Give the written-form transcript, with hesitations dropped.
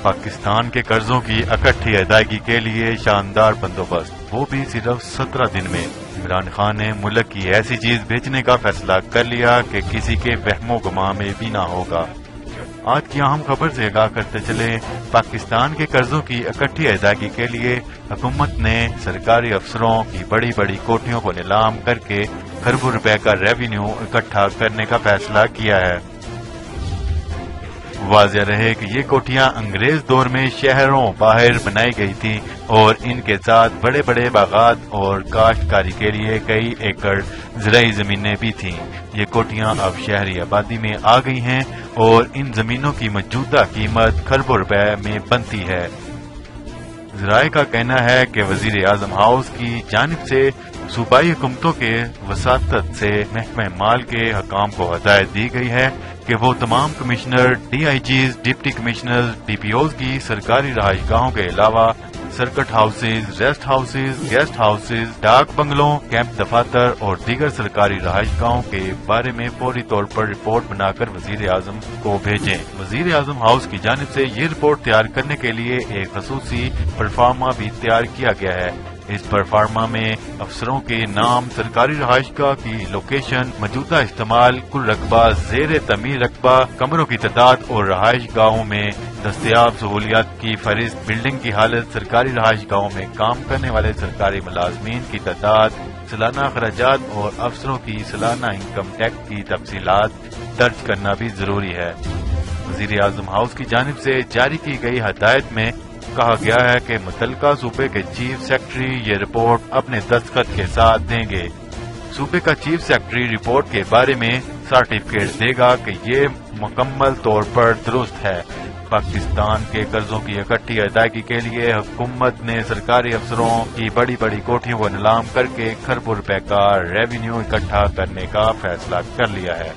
پاکستان کے قرضوں کی اکٹھی ادائیگی کے لیے شاندار بندوبست، وہ بھی صرف 17 دن میں۔ عمران خان نے ملک کی ایسی چیز بیچنے کا فیصلہ کر لیا کہ کسی کے وہم و گماں میں بھی نہ ہوگا۔ آج کی اہم خبر سے آگاہ کرتے چلے، پاکستان کے قرضوں کی اکٹھی ادائیگی کے لیے حکومت نے سرکاری افسروں کی بڑی بڑی کوٹھیوں کو نیلام کر کے کھربوں روپے کا ریونیو اکٹھا کرنے کا فیصلہ کیا ہے۔ واضح رہے کہ یہ کوٹھیاں انگریز دور میں شہروں باہر بنائی گئی تھی اور ان کے ساتھ بڑے بڑے باغات اور کاشتکاری کے لیے کئی ایکڑ زرعی زمینیں بھی تھیں۔ یہ کوٹھیاں اب شہری آبادی میں آ گئی ہیں اور ان زمینوں کی موجودہ قیمت کھربوں روپے میں بنتی ہے۔ ذرائع کا کہنا ہے کہ وزیر اعظم ہاؤس کی جانب سے صوبائی حکومتوں کے وساطت سے محکمہ مال کے حکام کو ہدایت دی گئی ہے کہ وہ تمام commissioner, D I Gs, deputy commissioner, D P Os کی سرکاری رہائش گاہوں کے علاوہ circuit houses, rest houses, guest houses, ڈاک بنگلوں، کیمپ دفاتر اور دیگر سرکاری رہائش گاہوں کے بارے میں فوری طور پر رپورٹ بنا کر وزیر اعظم کو بھیجیں۔ وزیر اعظم ہاؤس کی جانب سے یہ رپورٹ تیار کرنے کے لیے ایک خصوصی پرفارما بھی تیار کیا گیا ہے۔ اس پرفارما میں افسروں کے نام، سرکاری رہائش گاہ کی لوکیشن، موجودہ استعمال، کل رقبہ، زیر تعمیر رقبہ، کمروں کی تعداد اور رہائش گاہوں میں دستیاب سہولیات کی فہرست، بلڈنگ کی حالت، سرکاری رہائش گاہوں میں کام کرنے والے سرکاری ملازمین کی تعداد، سالانہ اخراجات اور افسروں کی سالانہ انکم ٹیکس کی تفصیلات درج کرنا بھی ضروری ہے۔ وزیر اعظم ہاؤس کی جانب سے جاری کی گئی ہدایت میں کہا گیا ہے کہ متعلقہ صوبے کے چیف سیکرٹری یہ رپورٹ اپنے دستخط کے ساتھ دیں گے۔ صوبے کا چیف سیکرٹری رپورٹ کے بارے میں سرٹیفکیٹ دے گا کہ یہ مکمل طور پر درست ہے۔ پاکستان کے قرضوں کی اکٹھی ادائیگی کے لیے حکومت نے سرکاری افسروں کی بڑی بڑی کوٹھیوں کو نیلام کر کے کھربوں روپے کا ریونیو اکٹھا کرنے کا فیصلہ کر لیا ہے۔